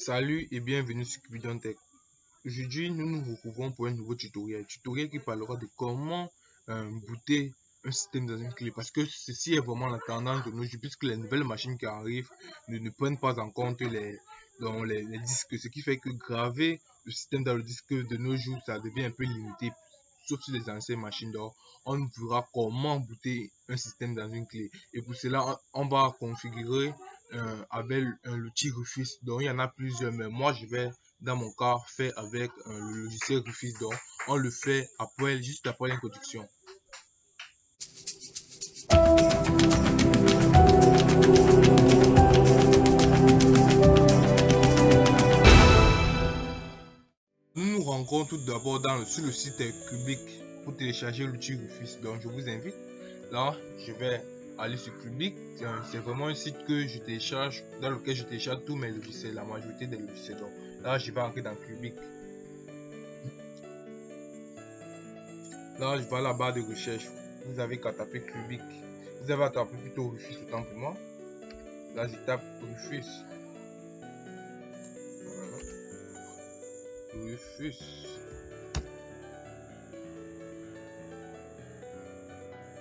Salut et bienvenue sur Cupidon Tech. Aujourd'hui, nous nous retrouvons pour un nouveau tutoriel qui parlera de comment booter un système dans une clé. Parce que ceci est vraiment la tendance de nos jours, puisque les nouvelles machines qui arrivent ne prennent pas en compte les disques. Ce qui fait que graver le système dans le disque de nos jours, ça devient un peu limité. Sauf sur les anciennes machines d'or, on verra comment booter un système dans une clé. Et pour cela, on va configurer avec l'outil Rufus. Donc il y en a plusieurs, mais moi je vais dans mon cas faire avec le logiciel Rufus. Donc on le fait après, juste après l'introduction. Nous nous rencontrons tout d'abord sur le site Cubic pour télécharger l'outil Rufus. Donc je vous invite. Là, je vais aller sur Cubic. C'est vraiment un site que je télécharge, dans lequel je télécharge tous mes logiciels, la majorité des logiciels. Donc là, je vais entrer dans Cubic. Là, je vais à la barre de recherche. Vous avez qu'à taper Cubic. Vous avez à taper plutôt Rufus autant pour moi. Là, je tape Rufus. Rufus.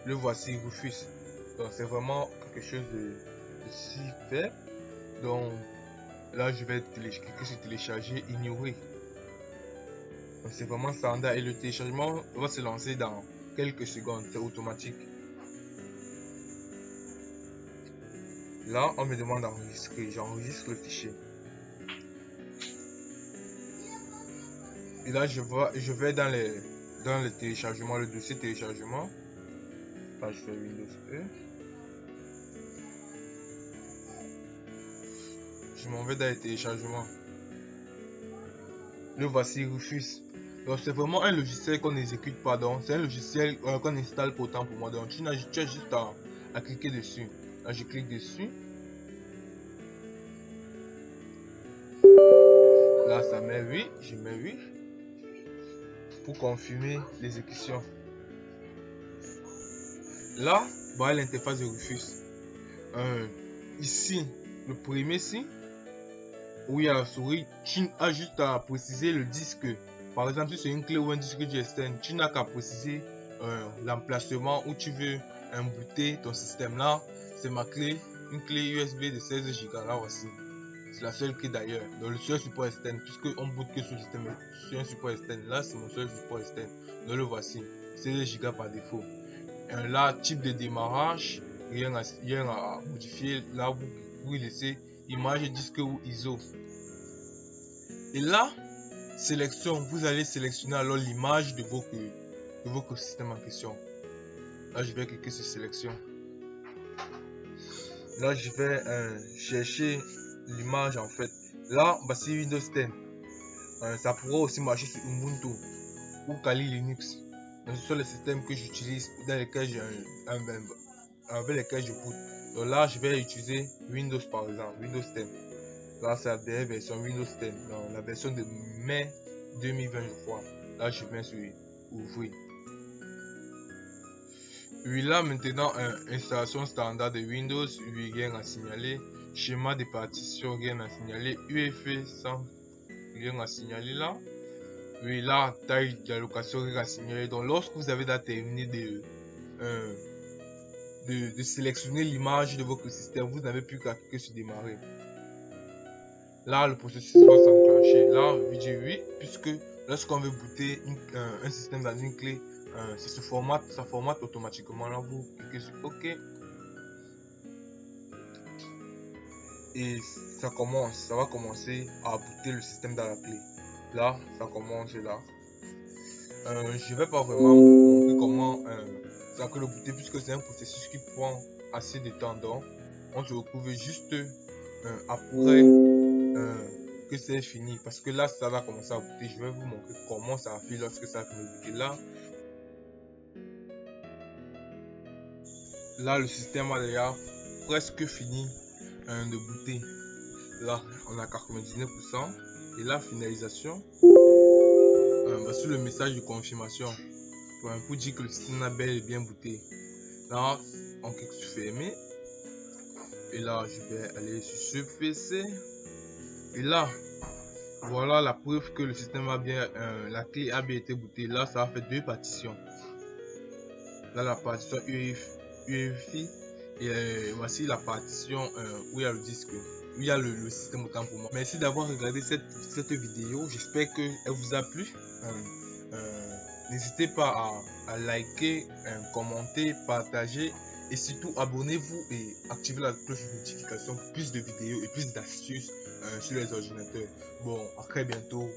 Le voici, Rufus. Donc, c'est vraiment quelque chose de si fait. Donc, là, je vais cliquer sur télécharger, ignorer. C'est vraiment standard et le téléchargement va se lancer dans quelques secondes, c'est automatique. Là, on me demande d'enregistrer, j'enregistre le fichier. Et là, je vais dans le téléchargement, le dossier téléchargement. Là, je fais Windows E. Je m'en vais dans les téléchargements. Le voici, Rufus. Donc c'est vraiment un logiciel qu'on n'exécute pas, donc c'est un logiciel qu'on installe pourtant pour moi. Donc tu as juste à cliquer dessus. Là je clique dessus. Là ça met oui, je mets oui pour confirmer l'exécution. Là, voilà l'interface de Rufus. Ici, le premier ici, où il y a la souris, tu as juste à préciser le disque. Par exemple, si c'est une clé ou un disque GSM, tu n'as qu'à préciser l'emplacement où tu veux booter ton système. Là, c'est ma clé, une clé USB de 16 Go. Là voici. C'est la seule clé d'ailleurs. Donc le seul support externe, puisque on boot que sur le système sur un support externe. Là, c'est mon seul support externe. Donc le voici. 16 Go par défaut. Là, type de démarrage, rien à modifier. Là, vous laissez image, disque ou ISO. Et là, sélection, vous allez sélectionner alors l'image de votre système en question. Là, je vais cliquer sur sélection. Là, je vais chercher l'image en fait. Là, c'est Windows 10. Ça pourra aussi marcher sur Ubuntu ou Kali Linux. Donc, ce sont les systèmes que j'utilise dans lesquels avec lesquels je boot. Donc là, je vais utiliser Windows par exemple, Windows 10. Là, c'est la dernière version Windows 10, donc la version de mai 2020, je crois. Là, je viens sur ouvrir. Oui, là maintenant, installation standard de Windows, oui, rien à signaler. Schéma de partition, rien à signaler. UEFI 100, rien à signaler là. Oui, là, taille d'allocation, rien à signaler. Donc, lorsque vous avez terminé de sélectionner l'image de votre système, vous n'avez plus qu'à cliquer sur démarrer. Là, le processus va s'enclencher. Là, vidéo 8, puisque lorsqu'on veut booter un système dans une clé, ça formate automatiquement. Là, vous cliquez sur OK. Et ça va commencer à booter le système dans la clé. Là, ça commence là. Je vais pas vraiment montrer comment ça peut le booter, puisque c'est un processus qui prend assez de temps. Donc, on se retrouve juste après que c'est fini, parce que là ça va commencer à booter. Je vais vous montrer comment ça fait lorsque ça finit de booter. Là le système a déjà presque fini de booter. Là on a 99%. Et la finalisation sur le message de confirmation pour dire que le système a bel et bien booté. Là on clique sur fermer. Et là je vais aller sur ce PC. Et là Voilà la preuve que le système a bien, la clé a bien été bootée. Là, ça a fait 2 partitions. Là, la partition UEFI et voici la partition où il y a le disque, où il y a le système autant pour moi. Merci d'avoir regardé cette vidéo. J'espère qu'elle vous a plu. N'hésitez pas à liker, commenter, partager et surtout abonnez-vous et activez la cloche de notification pour plus de vidéos et plus d'astuces sur les ordinateurs. Bon, à très bientôt.